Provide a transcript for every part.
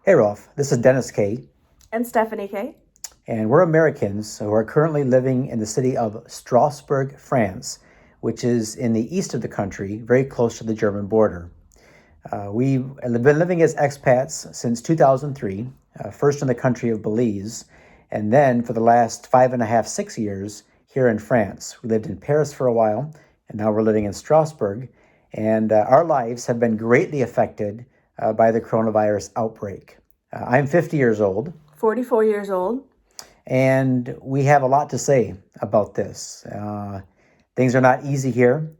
Hey Rolf, this is Dennis K. And Stephanie K. And we're Americans who are currently living in the city of Strasbourg, France, which is in the east of the country, very close to the German border. We've been living as expats since 2003, first in the country of Belize, and then for the last 5.5, 6 years here in France. We lived in Paris for a while, and now we're living in Strasbourg, and our lives have been greatly affected by the coronavirus outbreak. I'm 50 years old, 44 years old. and we have a lot to say about this. Things are not easy here.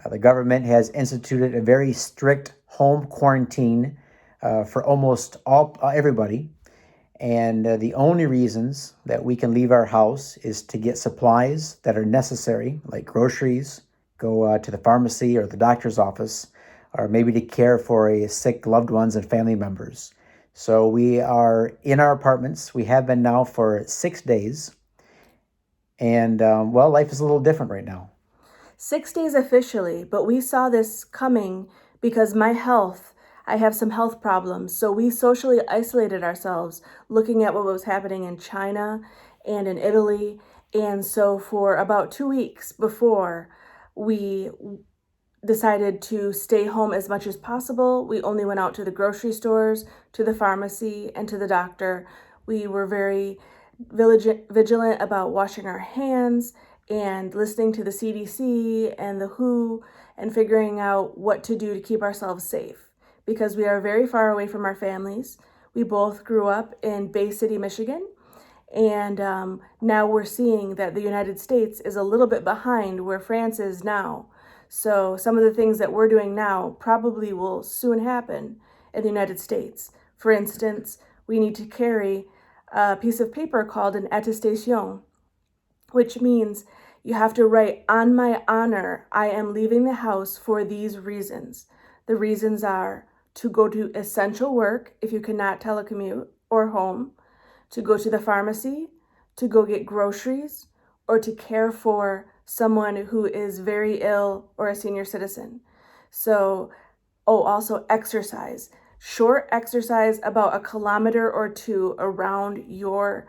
The government has instituted a very strict home quarantine for almost everybody. And the only reasons that we can leave our house is to get supplies that are necessary, like groceries, go to the pharmacy or the doctor's office, or maybe to care for a sick loved ones and family members. So we are in our apartments. We have been now for 6 days. And life is a little different right now. 6 days officially, but we saw this coming because I have some health problems. So we socially isolated ourselves looking at what was happening in China and in Italy. And so for about 2 weeks before we decided to stay home as much as possible, we only went out to the grocery stores, to the pharmacy, and to the doctor. We were very vigilant about washing our hands and listening to the CDC and the WHO and figuring out what to do to keep ourselves safe because we are very far away from our families. We both grew up in Bay City, Michigan, and now we're seeing that the United States is a little bit behind where France is now. So some of the things that we're doing now probably will soon happen in the United States. For instance, we need to carry a piece of paper called an attestation, which means you have to write, "On my honor, I am leaving the house for these reasons." The reasons are to go to essential work if you cannot telecommute or home, to go to the pharmacy, to go get groceries, or to care for someone who is very ill or a senior citizen. So, also exercise. Short exercise about 1 kilometer or 2 around your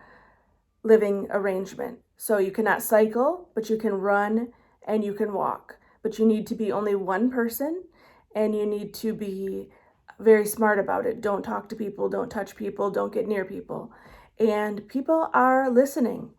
living arrangement. So you cannot cycle, but you can run and you can walk. But you need to be only one person and you need to be very smart about it. Don't talk to people, don't touch people, don't get near people. And people are listening.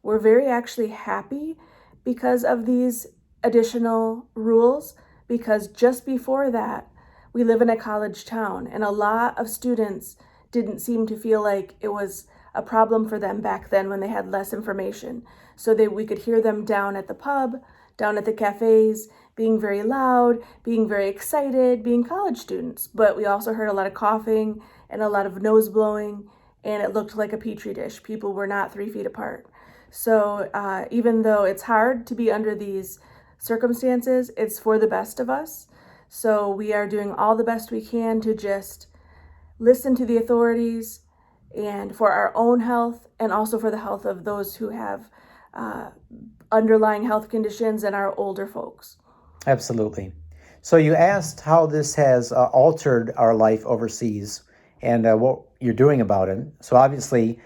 We're very actually happy because of these additional rules, because just before that, we live in a college town and a lot of students didn't seem to feel like it was a problem for them back then when they had less information. So we could hear them down at the pub, down at the cafes, being very loud, being very excited, being college students. But we also heard a lot of coughing and a lot of nose blowing, and it looked like a petri dish. People were not 3 feet apart. So even though it's hard to be under these circumstances, it's for the best of us. So we are doing all the best we can to just listen to the authorities and for our own health and also for the health of those who have underlying health conditions and our older folks. Absolutely. So you asked how this has altered our life overseas and what you're doing about it. So obviously,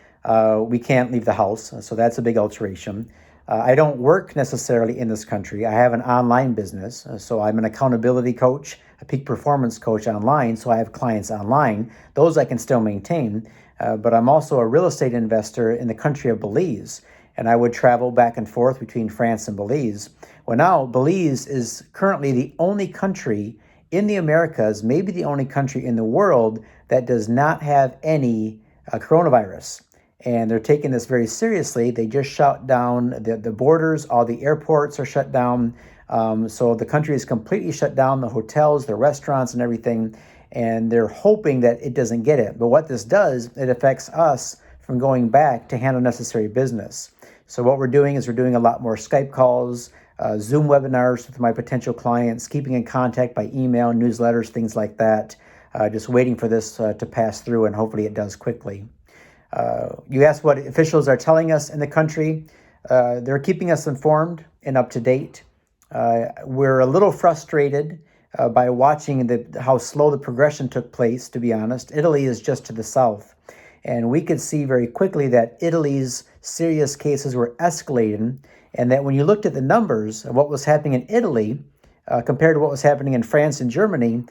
we can't leave the house, so that's a big alteration. I don't work necessarily in this country. I have an online business, so I'm an accountability coach, a peak performance coach online, so I have clients online. Those I can still maintain, but I'm also a real estate investor in the country of Belize, and I would travel back and forth between France and Belize. Well, now Belize is currently the only country in the Americas, maybe the only country in the world that does not have any coronavirus. And they're taking this very seriously. They just shut down the borders. All the airports are shut down. So the country is completely shut down, the hotels, the restaurants and everything. And they're hoping that it doesn't get it. But what this does, it affects us from going back to handle necessary business. So what we're doing is we're doing a lot more Skype calls, Zoom webinars with my potential clients, keeping in contact by email, newsletters, things like that. Just waiting for this to pass through, and hopefully it does quickly. You asked what officials are telling us in the country. They're keeping us informed and up to date. We're a little frustrated by watching how slow the progression took place, to be honest. Italy is just to the south. And we could see very quickly that Italy's serious cases were escalating, and that when you looked at the numbers of what was happening in Italy compared to what was happening in France and Germany,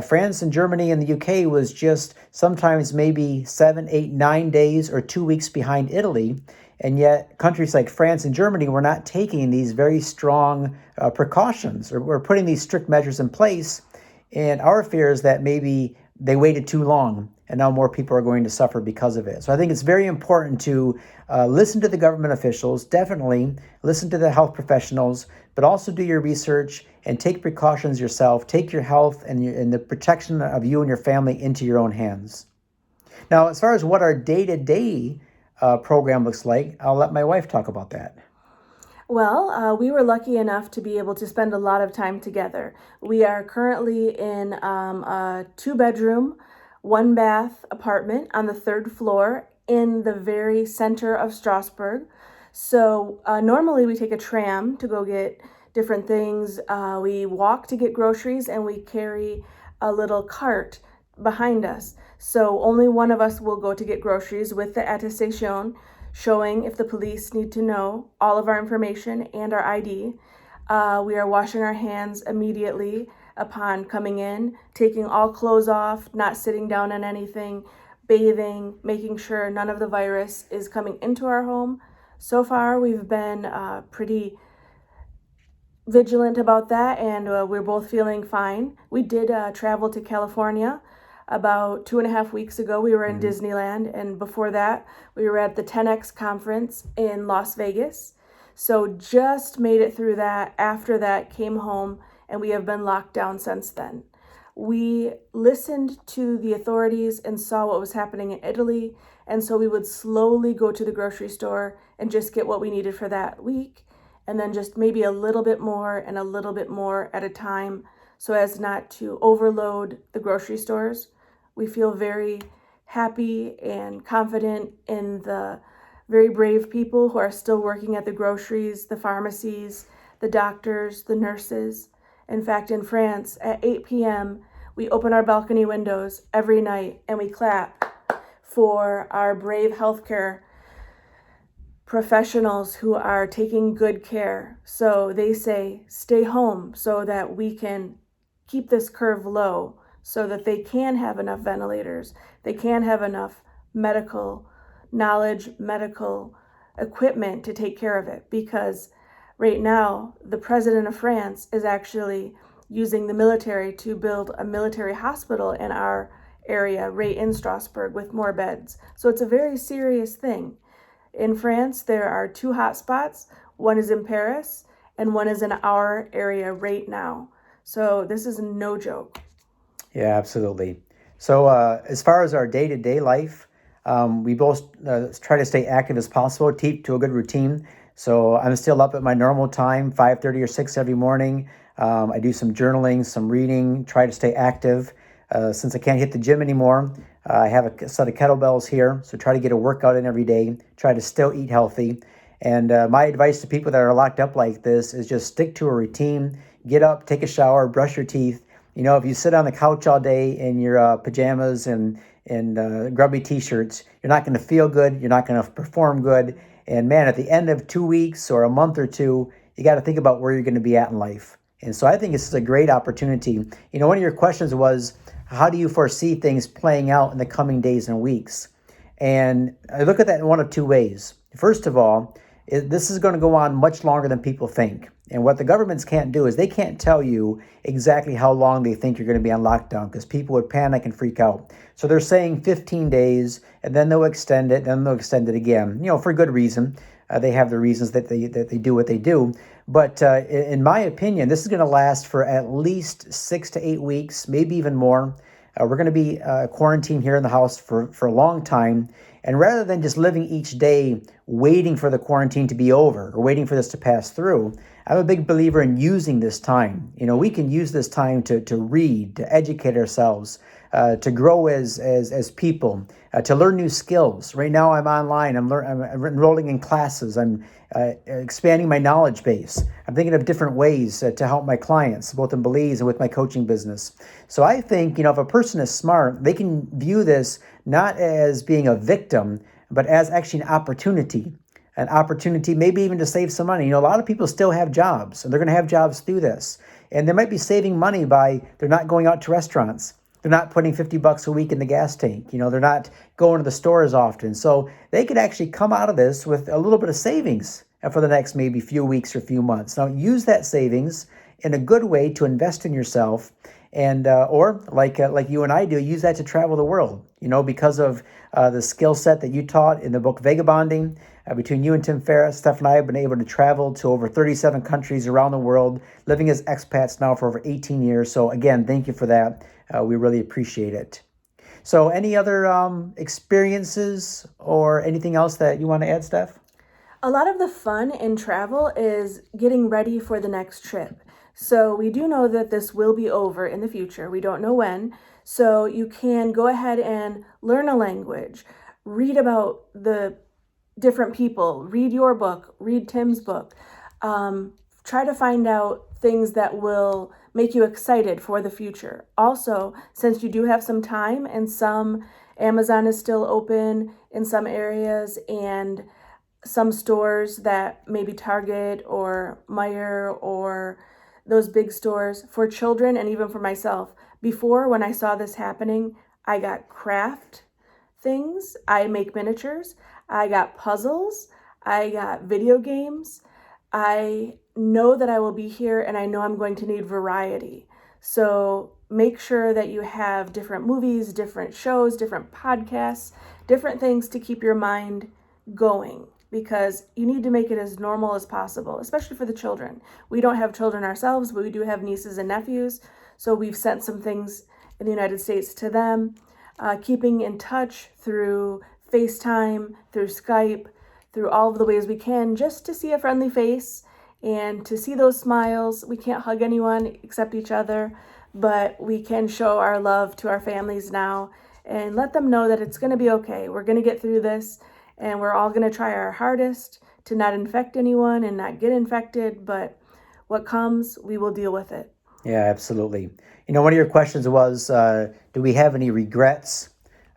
France and Germany and the UK was just sometimes maybe 7, 8, 9 days or 2 weeks behind Italy. And yet countries like France and Germany were not taking these very strong precautions or were putting these strict measures in place. And our fear is that maybe they waited too long and now more people are going to suffer because of it. So I think it's very important to listen to the government officials, definitely listen to the health professionals, but also do your research and take precautions yourself. Take your health and the protection of you and your family into your own hands. Now, as far as what our day-to-day program looks like, I'll let my wife talk about that. Well, we were lucky enough to be able to spend a lot of time together. We are currently in a 2-bedroom, 1-bath apartment on the 3rd floor in the very center of Strasbourg. So normally we take a tram to go get different things. We walk to get groceries, and we carry a little cart behind us. So only one of us will go to get groceries with the attestation showing if the police need to know all of our information and our ID. We are washing our hands immediately upon coming in, taking all clothes off, not sitting down on anything, bathing, making sure none of the virus is coming into our home. So far, we've been pretty vigilant about that, and we're both feeling fine. We did travel to California about 2.5 weeks ago. We were in Disneyland, and before that, we were at the 10X conference in Las Vegas. So just made it through that. After that, came home, and we have been locked down since then. We listened to the authorities and saw what was happening in Italy, and so we would slowly go to the grocery store and just get what we needed for that week, and then just maybe a little bit more and a little bit more at a time so as not to overload the grocery stores. We feel very happy and confident in the very brave people who are still working at the groceries, the pharmacies, the doctors, the nurses. In fact, in France, at 8 p.m., we open our balcony windows every night and we clap for our brave healthcare professionals who are taking good care. So they say, stay home so that we can keep this curve low, so that they can have enough ventilators, they can have enough medical knowledge, medical equipment to take care of it. Because right now, the president of France is actually using the military to build a military hospital in our area, right in Strasbourg, with more beds. So it's a very serious thing. In France, there are 2 hotspots. One is in Paris, and one is in our area right now. So this is no joke. Yeah, absolutely. So as far as our day-to-day life, we both try to stay active as possible, keep to a good routine. So I'm still up at my normal time, 5:30 or 6 every morning. I do some journaling, some reading, try to stay active. Since I can't hit the gym anymore, I have a set of kettlebells here, so try to get a workout in every day, try to still eat healthy. And my advice to people that are locked up like this is just stick to a routine, get up, take a shower, brush your teeth. You know, if you sit on the couch all day in your pajamas and grubby t-shirts, you're not going to feel good, you're not going to perform good. And man, at the end of 2 weeks or a month or two, you got to think about where you're going to be at in life. And so I think this is a great opportunity. You know, one of your questions was, how do you foresee things playing out in the coming days and weeks? And I look at that in one of 2 ways. First of all, this is going to go on much longer than people think. And what the governments can't do is they can't tell you exactly how long they think you're going to be on lockdown, because people would panic and freak out. So they're saying 15 days, and then they'll extend it, then they'll extend it again, you know, for good reason. They have the reasons that they do what they do. But in my opinion, this is going to last for at least 6 to 8 weeks, maybe even more. We're going to be quarantined here in the house for a long time. And rather than just living each day waiting for the quarantine to be over or waiting for this to pass through, I'm a big believer in using this time. You know, we can use this time to read, to educate ourselves, to grow as people, to learn new skills. Right now, I'm online. I'm enrolling in classes. I'm expanding my knowledge base. I'm thinking of different ways to help my clients, both in Belize and with my coaching business. So I think, if a person is smart, they can view this not as being a victim, but as actually an opportunity maybe even to save some money. A lot of people still have jobs, and they're going to have jobs through this. And they might be saving money by they're not going out to restaurants. They're not putting $50 a week in the gas tank. They're not going to the store as often. So they could actually come out of this with a little bit of savings for the next maybe few weeks or few months. Now, use that savings in a good way to invest in yourself, and or like you and I do, use that to travel the world. Because of the skill set that you taught in the book Vagabonding. Between you and Tim Ferriss, Steph and I have been able to travel to over 37 countries around the world, living as expats now for over 18 years. So again, thank you for that. We really appreciate it. So any other experiences or anything else that you want to add, Steph? A lot of the fun in travel is getting ready for the next trip. So we do know that this will be over in the future. We don't know when. So you can go ahead and learn a language, read about the different people, read your book, read Tim's book. Try to find out things that will make you excited for the future. Also, since you do have some time and Amazon is still open in some areas, and some stores that maybe Target or Meijer or those big stores for children and even for myself. Before, when I saw this happening, I got craft things. I make miniatures. I got puzzles. I got video games. I know that I will be here, and I know I'm going to need variety. So make sure that you have different movies, different shows, different podcasts, different things to keep your mind going, because you need to make it as normal as possible, especially for the children. We don't have children ourselves, but we do have nieces and nephews. So we've sent some things in the United States to them. Keeping in touch through FaceTime, through Skype, through all of the ways we can, just to see a friendly face and to see those smiles. We can't hug anyone except each other, but we can show our love to our families now and let them know that it's going to be okay. We're going to get through this, and we're all going to try our hardest to not infect anyone and not get infected, but what comes, we will deal with it. Yeah, absolutely. One of your questions was, do we have any regrets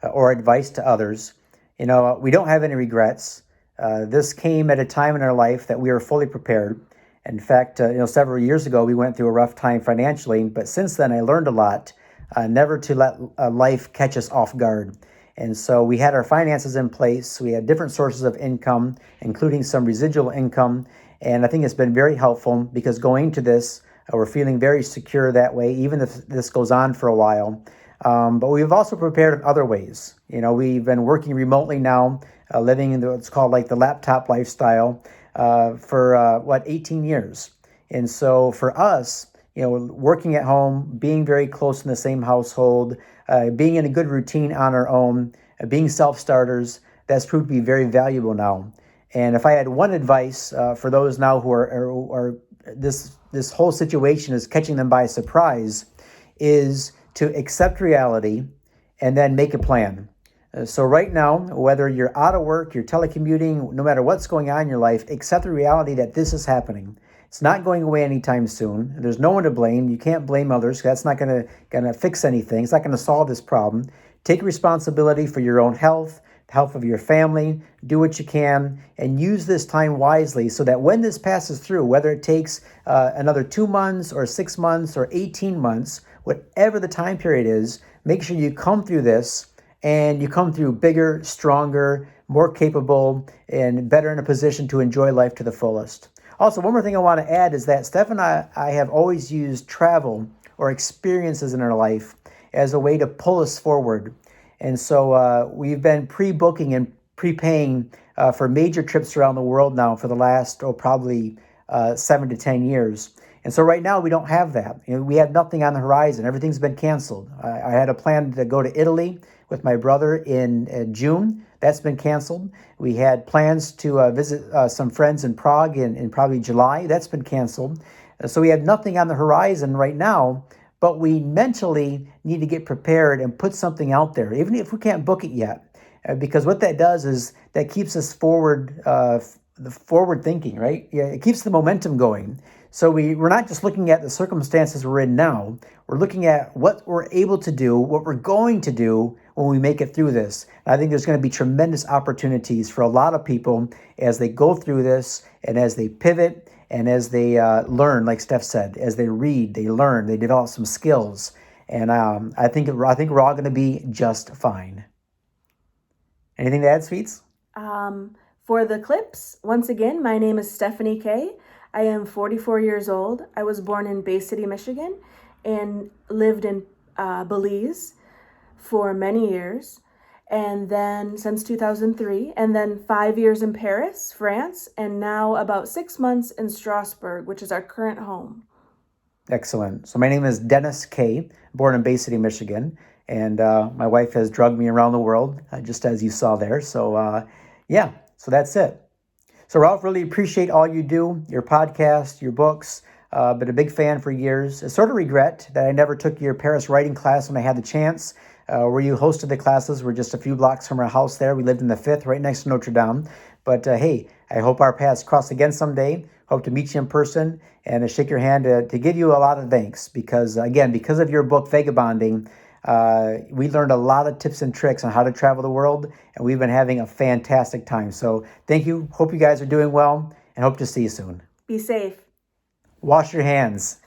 or advice to others? We don't have any regrets. This came at a time in our life that we were fully prepared. In fact, several years ago, we went through a rough time financially, but since then I learned a lot, never to let life catch us off guard. And so we had our finances in place. We had different sources of income, including some residual income. And I think it's been very helpful, because going to this, we're feeling very secure that way, even if this goes on for a while. But we've also prepared in other ways. We've been working remotely now, living in what's called like the laptop lifestyle for 18 years. And so for us, working at home, being very close in the same household, being in a good routine on our own, being self-starters, that's proved to be very valuable now. And if I had one advice for those now who are this whole situation is catching them by surprise, is to accept reality and then make a plan. So right now, whether you're out of work, you're telecommuting, no matter what's going on in your life, accept the reality that this is happening. It's not going away anytime soon. There's no one to blame. You can't blame others. That's not going to fix anything. It's not going to solve this problem. Take responsibility for your own health, the health of your family. Do what you can, and use this time wisely so that when this passes through, whether it takes another 2 months or 6 months or 18 months, whatever the time period is, make sure you come through this and you come through bigger, stronger, more capable, and better in a position to enjoy life to the fullest. Also, one more thing I want to add is that Steph and I have always used travel or experiences in our life as a way to pull us forward. And so we've been pre-booking and prepaying for major trips around the world now for the last, probably 7 to 10 years. And so right now we don't have that. We have nothing on the horizon. Everything's been canceled. I had a plan to go to Italy with my brother in June. That's been canceled. We had plans to visit some friends in Prague in probably July. That's been canceled. So we have nothing on the horizon right now, but we mentally need to get prepared and put something out there, even if we can't book it yet. Because what that does is that keeps us forward, the forward thinking, right? Yeah, it keeps the momentum going. So we're not just looking at the circumstances we're in now, we're looking at what we're able to do, what we're going to do when we make it through this. And I think there's going to be tremendous opportunities for a lot of people as they go through this and as they pivot and as they learn, like Steph said, as they read, they learn, they develop some skills. And I think we're all going to be just fine. Anything to add, Sweets? For the clips, once again, my name is Stephanie Kay. I am 44 years old. I was born in Bay City, Michigan, and lived in Belize for many years, and then since 2003, and then 5 years in Paris, France, and now about 6 months in Strasbourg, which is our current home. Excellent. So my name is Dennis Kay, born in Bay City, Michigan, and my wife has drugged me around the world, just as you saw there. So yeah, so that's it. So Ralph, really appreciate all you do, your podcast, your books. Been a big fan for years. I sort of regret that I never took your Paris writing class when I had the chance. Where you hosted the classes, we're just a few blocks from our house there. We lived in the 5th, right next to Notre Dame. But hey, I hope our paths cross again someday. Hope to meet you in person and shake your hand to give you a lot of thanks. Because again, because of your book, Vagabonding, we learned a lot of tips and tricks on how to travel the world, and we've been having a fantastic time. So thank you. Hope you guys are doing well, and hope to see you soon. Be safe. Wash your hands.